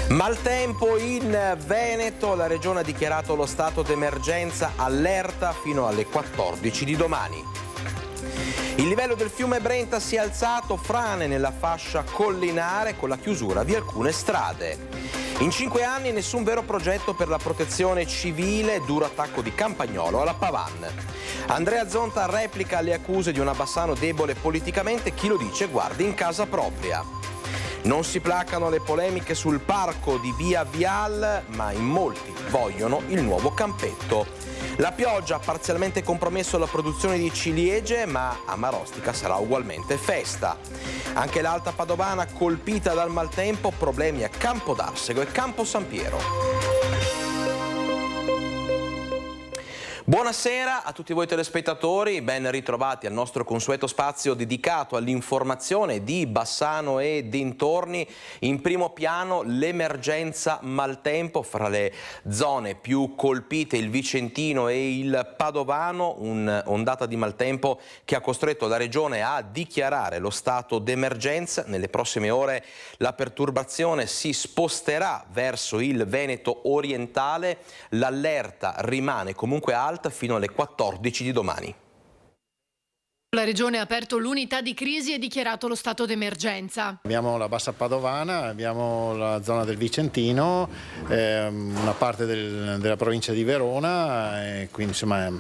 Maltempo in Veneto, la regione ha dichiarato lo stato d'emergenza, allerta fino alle 14 di domani. Il livello del fiume Brenta si è alzato, frane nella fascia collinare con la chiusura di alcune strade. In 5 anni nessun vero progetto per la protezione civile, duro attacco di Campagnolo alla Pavan. Andrea Zonta replica alle accuse di una Bassano debole politicamente, chi lo dice guardi in casa propria. Non si placano le polemiche sul parco di Via Vial, ma in molti vogliono il nuovo campetto. La pioggia ha parzialmente compromesso la produzione di ciliegie, ma a Marostica sarà ugualmente festa. Anche l'Alta Padovana colpita dal maltempo, problemi a Campo d'Arsego e Campo San Piero. Buonasera a tutti voi telespettatori, ben ritrovati al nostro consueto spazio dedicato all'informazione di Bassano e dintorni. In primo piano l'emergenza maltempo, fra le zone più colpite il Vicentino e il Padovano, un'ondata di maltempo che ha costretto la regione a dichiarare lo stato d'emergenza. Nelle prossime ore la perturbazione si sposterà verso il Veneto orientale, l'allerta rimane comunque alta fino alle 14 di domani. La Regione ha aperto l'unità di crisi e dichiarato lo stato d'emergenza. Abbiamo la Bassa Padovana, abbiamo la zona del Vicentino, una parte della provincia di Verona, e quindi insomma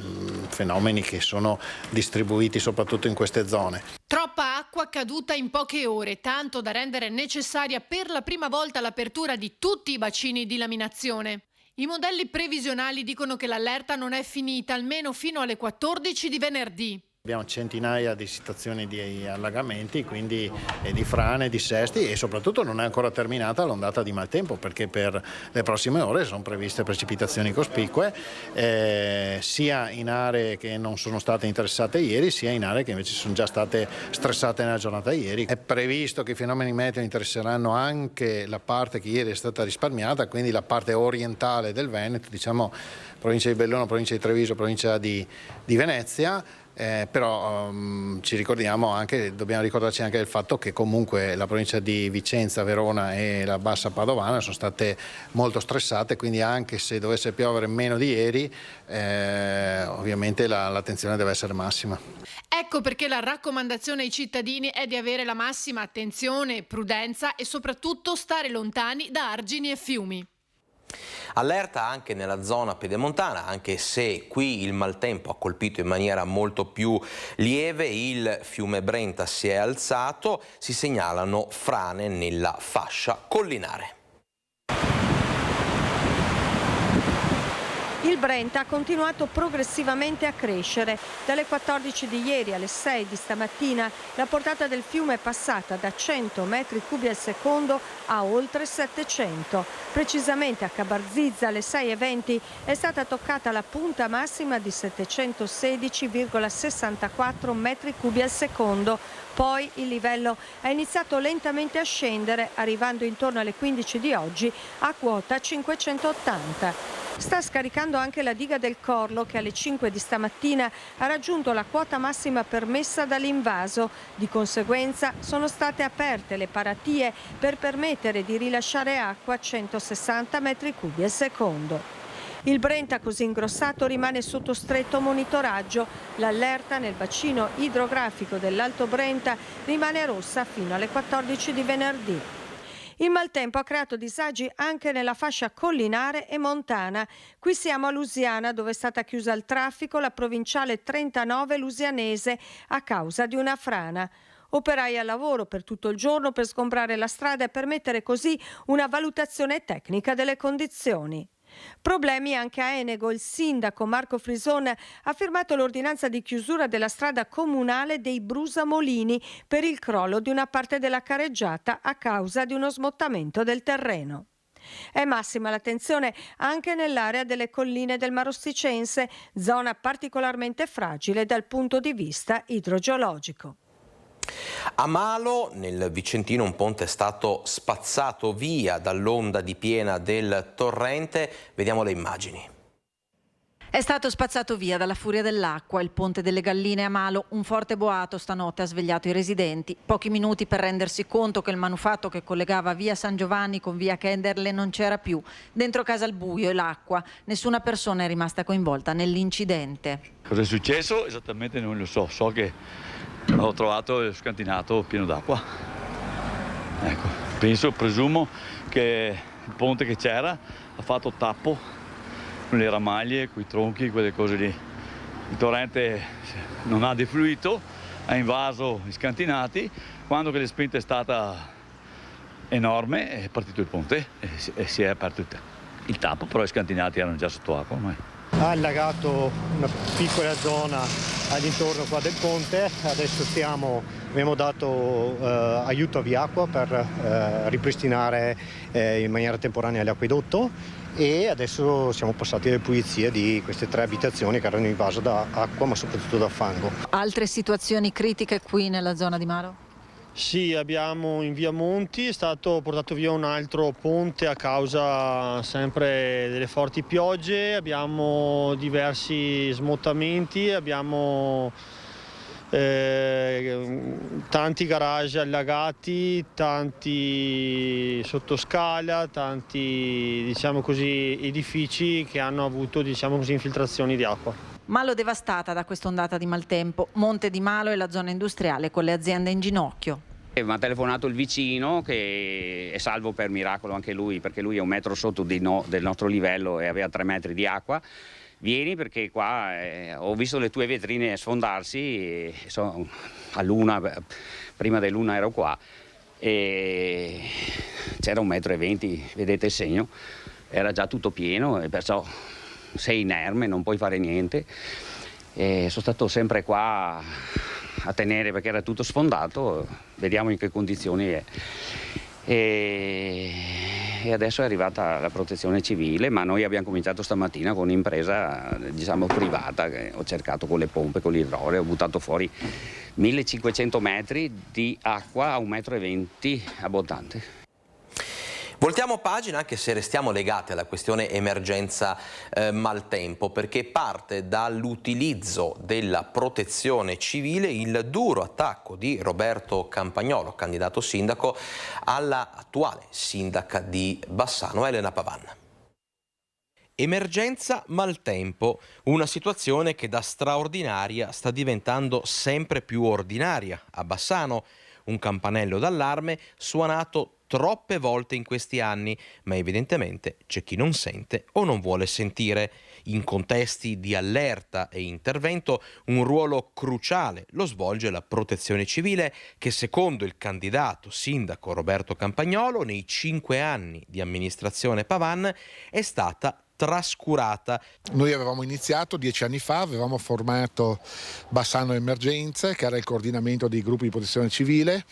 fenomeni che sono distribuiti soprattutto in queste zone. Troppa acqua caduta in poche ore, tanto da rendere necessaria per la prima volta l'apertura di tutti i bacini di laminazione. I modelli previsionali dicono che l'allerta non è finita, almeno fino alle 14 di venerdì. Abbiamo centinaia di situazioni di allagamenti, quindi di frane, di dissesti, e soprattutto non è ancora terminata l'ondata di maltempo, perché per le prossime ore sono previste precipitazioni cospicue, sia in aree che non sono state interessate ieri, sia in aree che invece sono già state stressate nella giornata ieri. È previsto che i fenomeni meteo interesseranno anche la parte che ieri è stata risparmiata, quindi la parte orientale del Veneto, diciamo provincia di Belluno, provincia di Treviso, provincia di Venezia. Però dobbiamo ricordarci anche del fatto che comunque la provincia di Vicenza, Verona e la Bassa Padovana sono state molto stressate, quindi anche se dovesse piovere meno di ieri, ovviamente l'attenzione deve essere massima. Ecco perché la raccomandazione ai cittadini è di avere la massima attenzione, prudenza e soprattutto stare lontani da argini e fiumi. Allerta anche nella zona pedemontana, anche se qui il maltempo ha colpito in maniera molto più lieve, il fiume Brenta si è alzato, si segnalano frane nella fascia collinare. Il Brenta ha continuato progressivamente a crescere. Dalle 14 di ieri alle 6 di stamattina la portata del fiume è passata da 100 metri cubi al secondo a oltre 700. Precisamente a Cabarzizza alle 6:20 è stata toccata la punta massima di 716,64 metri cubi al secondo. Poi il livello è iniziato lentamente a scendere, arrivando intorno alle 15 di oggi a quota 580. Sta scaricando anche la diga del Corlo, che alle 5 di stamattina ha raggiunto la quota massima permessa dall'invaso. Di conseguenza sono state aperte le paratie per permettere di rilasciare acqua a 160 metri cubi al secondo. Il Brenta, così ingrossato, rimane sotto stretto monitoraggio. L'allerta nel bacino idrografico dell'Alto Brenta rimane rossa fino alle 14 di venerdì. Il maltempo ha creato disagi anche nella fascia collinare e montana. Qui siamo a Lusiana, dove è stata chiusa al traffico la provinciale 39 lusianese a causa di una frana. Operai al lavoro per tutto il giorno per sgombrare la strada e permettere così una valutazione tecnica delle condizioni. Problemi anche a Enego. Il sindaco Marco Frison ha firmato l'ordinanza di chiusura della strada comunale dei Brusamolini per il crollo di una parte della careggiata a causa di uno smottamento del terreno. È massima l'attenzione anche nell'area delle colline del Marosticense, zona particolarmente fragile dal punto di vista idrogeologico. A Malo, nel Vicentino, un ponte è stato spazzato via dall'onda di piena del torrente. Vediamo le immagini. È stato spazzato via dalla furia dell'acqua il ponte delle Galline a Malo. Un forte boato stanotte ha svegliato i residenti. Pochi minuti per rendersi conto che il manufatto che collegava via San Giovanni con via Kenderle non c'era più. Dentro casa al buio e l'acqua. Nessuna persona è rimasta coinvolta nell'incidente. Cosa è successo? Esattamente non lo so. So che ho trovato il scantinato pieno d'acqua. Ecco, presumo che il ponte che c'era ha fatto tappo con le ramaglie, con i tronchi, quelle cose lì. Il torrente non ha defluito, ha invaso gli scantinati. Quando che la spinta è stata enorme è partito il ponte e si è aperto il tappo, però i scantinati erano già sotto acqua ormai. Ha allagato una piccola zona all'intorno qua del ponte. Adesso abbiamo dato aiuto a Viacqua per ripristinare in maniera temporanea l'acquedotto, e adesso siamo passati alle pulizie di queste 3 abitazioni che erano invase da acqua ma soprattutto da fango. Altre situazioni critiche qui nella zona di Malo? Sì, abbiamo in via Monti, è stato portato via un altro ponte a causa sempre delle forti piogge, abbiamo diversi smottamenti, abbiamo tanti garage allagati, tanti sottoscala, tanti edifici che hanno avuto infiltrazioni di acqua. Malo devastata da quest'ondata di maltempo. Monte di Malo e la zona industriale con le aziende in ginocchio. Mi ha telefonato il vicino, che è salvo per miracolo anche lui, perché lui è 1 metro sotto del nostro livello e aveva 3 metri di acqua. Vieni perché qua ho visto le tue vetrine sfondarsi, e prima dell'1 ero qua e c'era 1,20 metri, vedete il segno, era già tutto pieno e perciò sei inerme, non puoi fare niente. E sono stato sempre qua a tenere perché era tutto sfondato, vediamo in che condizioni è. E adesso è arrivata la protezione civile, ma noi abbiamo cominciato stamattina con un'impresa privata, che ho cercato con le pompe, con l'idrore, ho buttato fuori 1500 metri di acqua a 1,20 metri abbondante. Voltiamo pagina, anche se restiamo legati alla questione emergenza maltempo, perché parte dall'utilizzo della protezione civile il duro attacco di Roberto Campagnolo, candidato sindaco, alla attuale sindaca di Bassano, Elena Pavan. Emergenza maltempo, una situazione che da straordinaria sta diventando sempre più ordinaria a Bassano, un campanello d'allarme suonato troppe volte in questi anni, ma evidentemente c'è chi non sente o non vuole sentire. In contesti di allerta e intervento un ruolo cruciale lo svolge la protezione civile che, secondo il candidato sindaco Roberto Campagnolo, nei 5 anni di amministrazione Pavan è stata trascurata. Noi avevamo iniziato 10 anni fa, avevamo formato Bassano Emergenze, che era il coordinamento dei gruppi di protezione civile,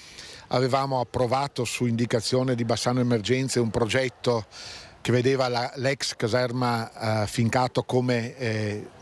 avevamo approvato su indicazione di Bassano Emergenze un progetto che vedeva l'ex caserma Fincato come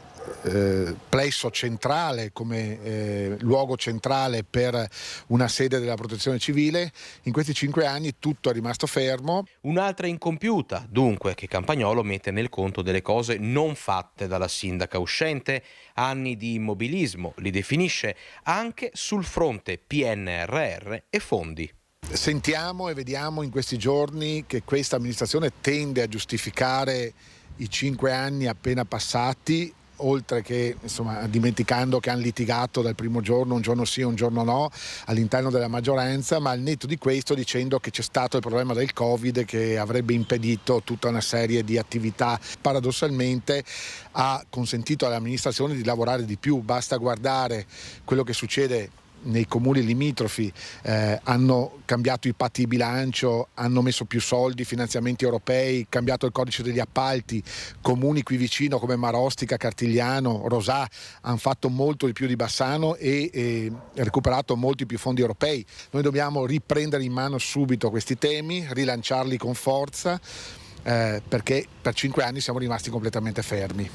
plesso centrale, come luogo centrale per una sede della protezione civile. In questi 5 anni tutto è rimasto fermo. Un'altra incompiuta, dunque, che Campagnolo mette nel conto delle cose non fatte dalla sindaca uscente. Anni di immobilismo, li definisce, anche sul fronte PNRR e fondi. Sentiamo e vediamo in questi giorni che questa amministrazione tende a giustificare i 5 anni appena passati, oltre che dimenticando che hanno litigato dal primo giorno, un giorno sì, un giorno no, all'interno della maggioranza, ma al netto di questo dicendo che c'è stato il problema del Covid che avrebbe impedito tutta una serie di attività. Paradossalmente ha consentito all'amministrazione di lavorare di più, basta guardare quello che succede nei comuni limitrofi, hanno cambiato i patti di bilancio, hanno messo più soldi, finanziamenti europei, cambiato il codice degli appalti. Comuni qui vicino come Marostica, Cartigliano, Rosà hanno fatto molto di più di Bassano e recuperato molti più fondi europei. Noi dobbiamo riprendere in mano subito questi temi, rilanciarli con forza, perché per 5 anni siamo rimasti completamente fermi.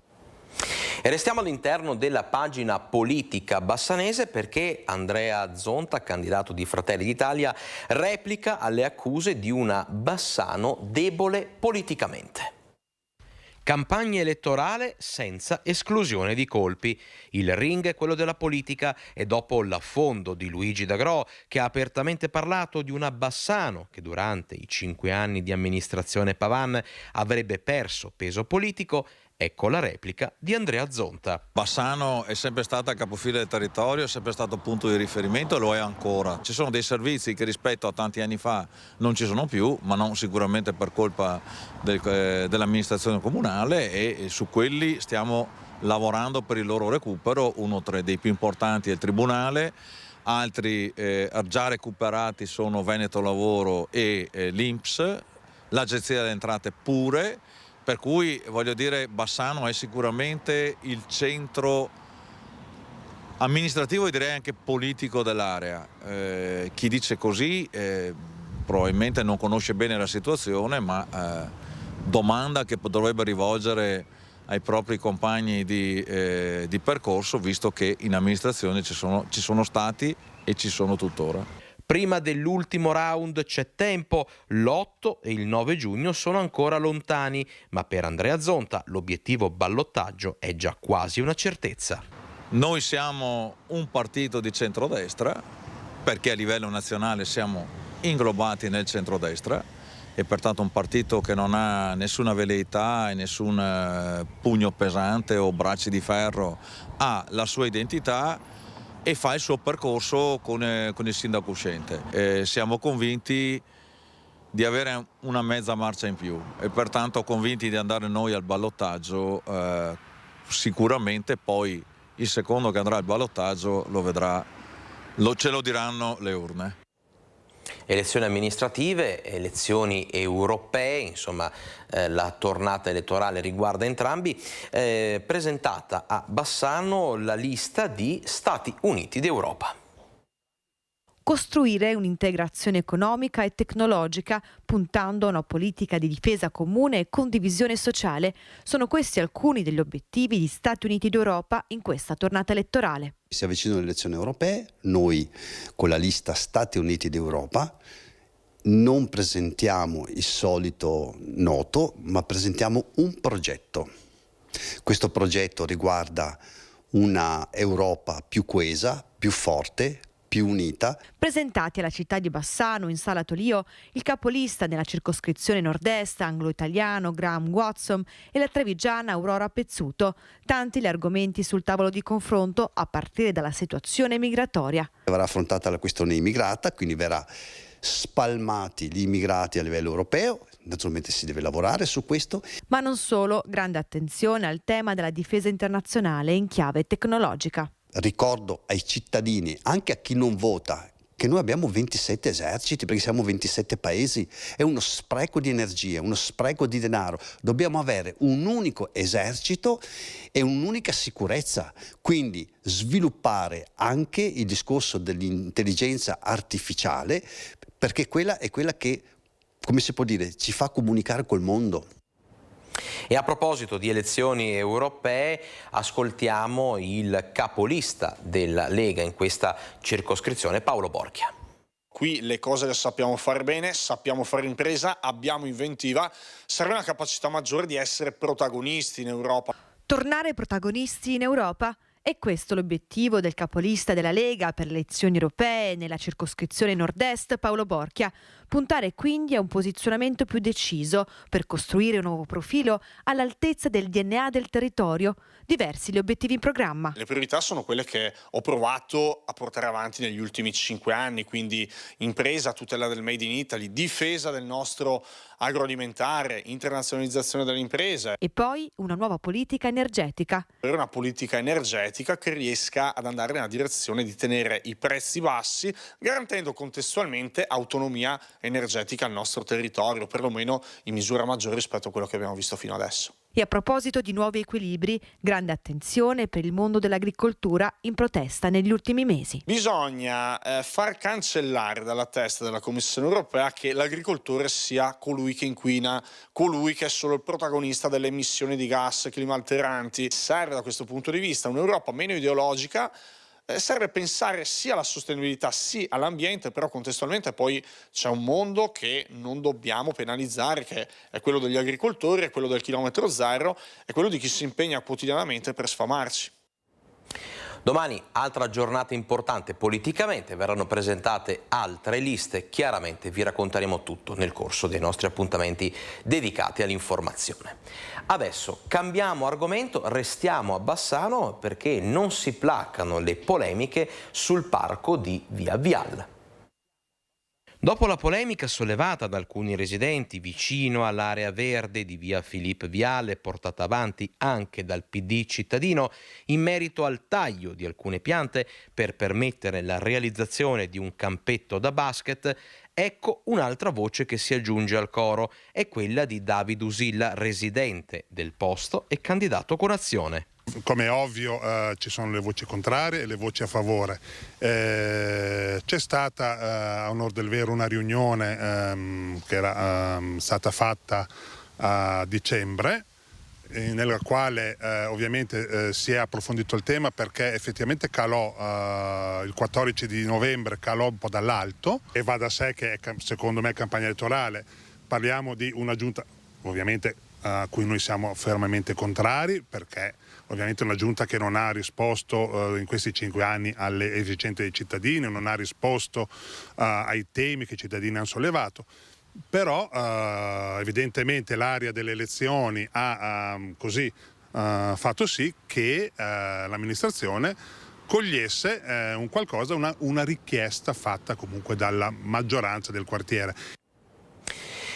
E restiamo all'interno della pagina politica bassanese perché Andrea Zonta, candidato di Fratelli d'Italia, replica alle accuse di una Bassano debole politicamente. Campagna elettorale senza esclusione di colpi. Il ring è quello della politica e dopo l'affondo di Luigi D'Agrò, che ha apertamente parlato di una Bassano che durante i 5 anni di amministrazione Pavan avrebbe perso peso politico, ecco la replica di Andrea Zonta. Bassano è sempre stata capofila del territorio, è sempre stato punto di riferimento e lo è ancora. Ci sono dei servizi che rispetto a tanti anni fa non ci sono più, ma non sicuramente per colpa dell'amministrazione comunale, e su quelli stiamo lavorando per il loro recupero. Uno tra dei più importanti è il Tribunale, altri già recuperati sono Veneto Lavoro e l'Inps, l'Agenzia delle Entrate pure. Per cui voglio dire, Bassano è sicuramente il centro amministrativo e direi anche politico dell'area. Chi dice così probabilmente non conosce bene la situazione, ma domanda che dovrebbe rivolgere ai propri compagni di percorso, visto che in amministrazione ci sono stati e ci sono tuttora. Prima dell'ultimo round c'è tempo, l'8 e il 9 giugno sono ancora lontani, ma per Andrea Zonta l'obiettivo ballottaggio è già quasi una certezza. Noi siamo un partito di centrodestra, perché a livello nazionale siamo inglobati nel centrodestra, e pertanto un partito che non ha nessuna velleità e nessun pugno pesante o bracci di ferro, ha la sua identità e fa il suo percorso con il sindaco uscente. Siamo convinti di avere una mezza marcia in più e pertanto convinti di andare noi al ballottaggio. Sicuramente poi il secondo che andrà al ballottaggio lo vedrà, ce lo diranno le urne. Elezioni amministrative, elezioni europee, insomma la tornata elettorale riguarda entrambi. Presentata a Bassano la lista di Stati Uniti d'Europa. Costruire un'integrazione economica e tecnologica puntando a una politica di difesa comune e condivisione sociale. Sono questi alcuni degli obiettivi di Stati Uniti d'Europa in questa tornata elettorale. Si avvicinano le elezioni europee, noi con la lista Stati Uniti d'Europa non presentiamo il solito noto, ma presentiamo un progetto. Questo progetto riguarda una Europa più coesa, più forte, più unita. Presentati alla città di Bassano, in Sala Tolio, il capolista nella circoscrizione nord-est anglo-italiano Graham Watson e la trevigiana Aurora Pezzuto. Tanti gli argomenti sul tavolo di confronto a partire dalla situazione migratoria. Verrà affrontata la questione immigrata, quindi verrà spalmati gli immigrati a livello europeo. Naturalmente si deve lavorare su questo. Ma non solo, grande attenzione al tema della difesa internazionale in chiave tecnologica. Ricordo ai cittadini, anche a chi non vota, che noi abbiamo 27 eserciti perché siamo 27 paesi. È uno spreco di energia, uno spreco di denaro. Dobbiamo avere un unico esercito e un'unica sicurezza. Quindi sviluppare anche il discorso dell'intelligenza artificiale, perché quella è quella che, come si può dire, ci fa comunicare col mondo. E a proposito di elezioni europee, ascoltiamo il capolista della Lega in questa circoscrizione, Paolo Borchia. Qui le cose le sappiamo fare bene, sappiamo fare impresa, abbiamo inventiva, serve una capacità maggiore di essere protagonisti in Europa. Tornare protagonisti in Europa? È questo l'obiettivo del capolista della Lega per le elezioni europee nella circoscrizione nord-est, Paolo Borchia. Puntare quindi a un posizionamento più deciso per costruire un nuovo profilo all'altezza del DNA del territorio. Diversi gli obiettivi in programma. Le priorità sono quelle che ho provato a portare avanti negli ultimi 5 anni, quindi impresa, tutela del Made in Italy, difesa del nostro agroalimentare, internazionalizzazione delle imprese. E poi una nuova politica energetica. Per una politica energetica che riesca ad andare nella direzione di tenere i prezzi bassi, garantendo contestualmente autonomia energetica al nostro territorio, perlomeno in misura maggiore rispetto a quello che abbiamo visto fino adesso. E a proposito di nuovi equilibri, grande attenzione per il mondo dell'agricoltura in protesta negli ultimi mesi. Bisogna far cancellare dalla testa della Commissione europea che l'agricoltore sia colui che inquina, colui che è solo il protagonista delle emissioni di gas climalteranti. Serve da questo punto di vista un'Europa meno ideologica, serve pensare sia alla sostenibilità sia all'ambiente, però contestualmente poi c'è un mondo che non dobbiamo penalizzare, che è quello degli agricoltori, è quello del chilometro zero, è quello di chi si impegna quotidianamente per sfamarci. Domani, altra giornata importante politicamente, verranno presentate altre liste, chiaramente vi racconteremo tutto nel corso dei nostri appuntamenti dedicati all'informazione. Adesso cambiamo argomento, restiamo a Bassano perché non si placano le polemiche sul parco di Via Vial. Dopo la polemica sollevata da alcuni residenti vicino all'area verde di via Philippe Viale, portata avanti anche dal PD cittadino, in merito al taglio di alcune piante per permettere la realizzazione di un campetto da basket, ecco un'altra voce che si aggiunge al coro, è quella di David Usilla, residente del posto e candidato con Azione. Come è ovvio ci sono le voci contrarie e le voci a favore. C'è stata a onor del vero una riunione che era stata fatta a dicembre, nella quale ovviamente si è approfondito il tema perché effettivamente calò il 14 di novembre, calò un po' dall'alto e va da sé che secondo me è campagna elettorale. Parliamo di una giunta ovviamente a cui noi siamo fermamente contrari perché ovviamente è una giunta che non ha risposto in questi 5 anni alle esigenze dei cittadini, non ha risposto ai temi che i cittadini hanno sollevato. Però evidentemente l'area delle elezioni ha fatto sì che l'amministrazione cogliesse un qualcosa, una richiesta fatta comunque dalla maggioranza del quartiere.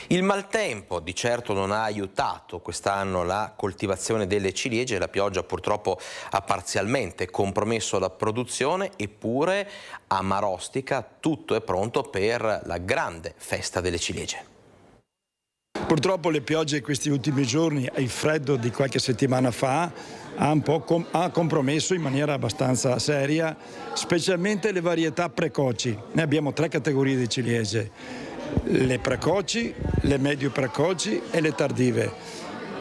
Il maltempo di certo non ha aiutato quest'anno la coltivazione delle ciliegie, la pioggia purtroppo ha parzialmente compromesso la produzione, eppure a Marostica tutto è pronto per la grande festa delle ciliegie. Purtroppo le piogge di questi ultimi giorni e il freddo di qualche settimana fa ha compromesso in maniera abbastanza seria, specialmente le varietà precoci. Noi abbiamo 3 categorie di ciliegie. Le precoci, le medio precoci e le tardive.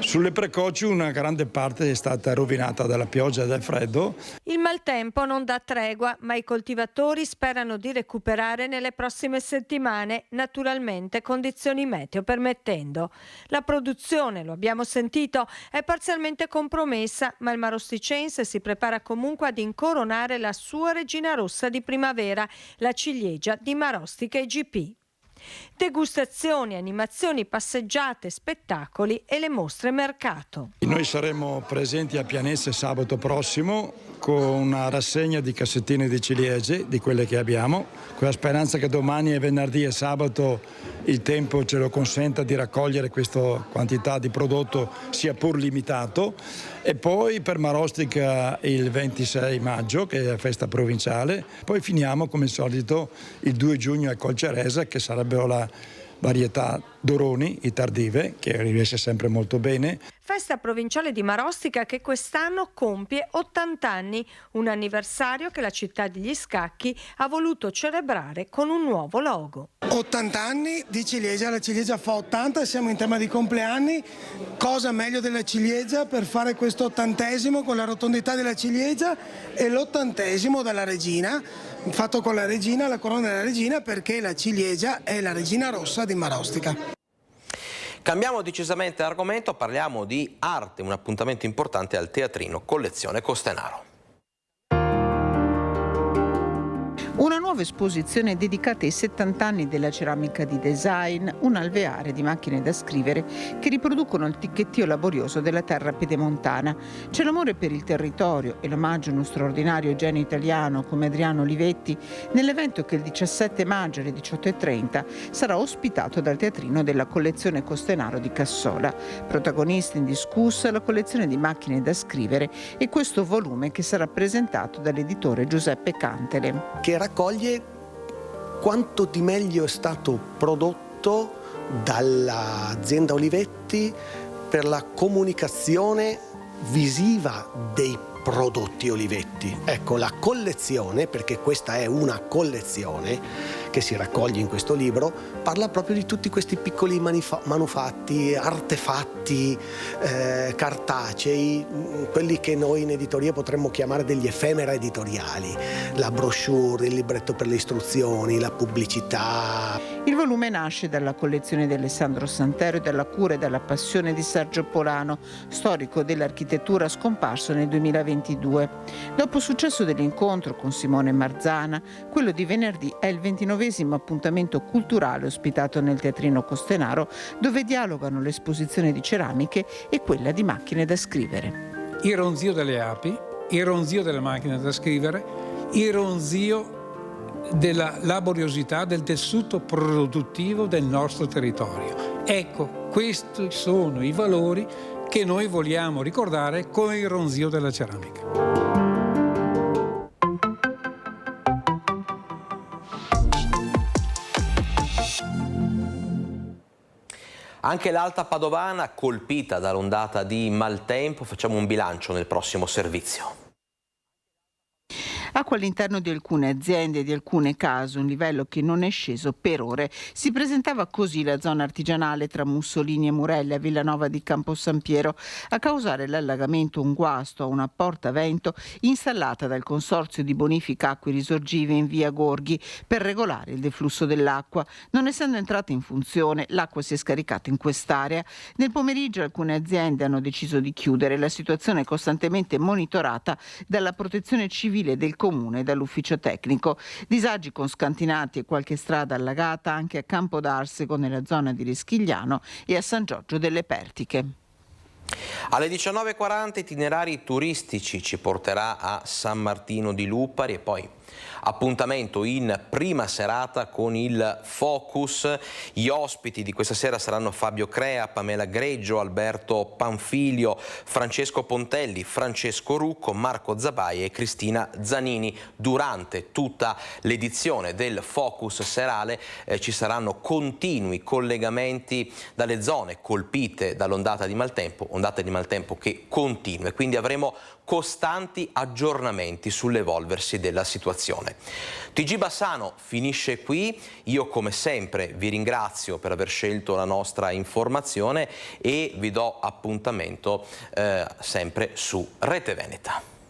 Sulle precoci una grande parte è stata rovinata dalla pioggia e dal freddo. Il maltempo non dà tregua, ma i coltivatori sperano di recuperare nelle prossime settimane, naturalmente condizioni meteo permettendo. La produzione, lo abbiamo sentito, è parzialmente compromessa, ma il marosticense si prepara comunque ad incoronare la sua regina rossa di primavera, la ciliegia di Marostica IGP. Degustazioni, animazioni, passeggiate, spettacoli e le mostre mercato. Noi saremo presenti a Pianese sabato prossimo con una rassegna di cassettine di ciliegie, di quelle che abbiamo, con la speranza che domani, venerdì e sabato il tempo ce lo consenta di raccogliere questa quantità di prodotto sia pur limitato. E poi per Marostica il 26 maggio, che è la festa provinciale, poi finiamo come al solito il 2 giugno a Colceresa, che sarebbero la varietà Doroni, i tardive, che riesce sempre molto bene. Festa provinciale di Marostica che quest'anno compie 80 anni, un anniversario che la città degli scacchi ha voluto celebrare con un nuovo logo. 80 anni di ciliegia, la ciliegia fa 80, siamo in tema di compleanni, cosa meglio della ciliegia per fare questo 80esimo con la rotondità della ciliegia e l'80esimo della regina, fatto con la regina, la corona della regina, perché la ciliegia è la regina rossa di Marostica. Cambiamo decisamente argomento, parliamo di arte, un appuntamento importante al Teatrino Collezione Costenaro. Una nuova esposizione dedicata ai 70 anni della ceramica di design, un alveare di macchine da scrivere che riproducono il ticchettio laborioso della terra pedemontana. C'è l'amore per il territorio e l'omaggio a uno straordinario genio italiano come Adriano Olivetti nell'evento che il 17 maggio alle 18:30 sarà ospitato dal Teatrino della Collezione Costenaro di Cassola. Protagonista indiscussa la collezione di macchine da scrivere e questo volume che sarà presentato dall'editore Giuseppe Cantele. Che raccoglie quanto di meglio è stato prodotto dall'azienda Olivetti per la comunicazione visiva dei prodotti Olivetti. Ecco, la collezione, perché questa è una collezione che si raccoglie in questo libro, parla proprio di tutti questi piccoli manufatti, artefatti cartacei, quelli che noi in editoria potremmo chiamare degli effemera editoriali, la brochure, il libretto per le istruzioni, la pubblicità. Il volume nasce dalla collezione di Alessandro Santero e dalla cura e dalla passione di Sergio Polano, storico dell'architettura scomparso nel 2022. Dopo il successo dell'incontro con Simone Marzana, quello di venerdì è il 29esimo appuntamento culturale ospitato nel Teatrino Costenaro, dove dialogano l'esposizione di ceramiche e quella di macchine da scrivere. Il ronzio delle api, il ronzio delle macchine da scrivere, il ronzio della laboriosità del tessuto produttivo del nostro territorio. Ecco, questi sono i valori che noi vogliamo ricordare con il ronzio della ceramica. Anche l'Alta Padovana colpita dall'ondata di maltempo, facciamo un bilancio nel prossimo servizio. Acqua all'interno di alcune aziende e di alcune case, un livello che non è sceso per ore. Si presentava così la zona artigianale tra Mussolini e Murelle a Villanova di Campo San Piero. A causare l'allagamento un guasto a una portavento installata dal Consorzio di Bonifica Acque Risorgive in via Gorghi per regolare il deflusso dell'acqua. Non essendo entrata in funzione, l'acqua si è scaricata in quest'area. Nel pomeriggio alcune aziende hanno deciso di chiudere. La situazione è costantemente monitorata dalla Protezione Civile del Comune e dall'ufficio tecnico. Disagi con scantinati e qualche strada allagata anche a Campo d'Arsego nella zona di Reschigliano e a San Giorgio delle Pertiche. Alle 19:40 itinerari turistici ci porterà a San Martino di Lupari e poi appuntamento in prima serata con il Focus. Gli ospiti di questa sera saranno Fabio Crea, Pamela Greggio, Alberto Panfilio, Francesco Pontelli, Francesco Rucco, Marco Zabai e Cristina Zanini. Durante tutta l'edizione del Focus serale ci saranno continui collegamenti dalle zone colpite dall'ondata di maltempo, ondata di maltempo che continua, e quindi avremo costanti aggiornamenti sull'evolversi della situazione. TG Bassano finisce qui, io come sempre vi ringrazio per aver scelto la nostra informazione e vi do appuntamento sempre su Rete Veneta.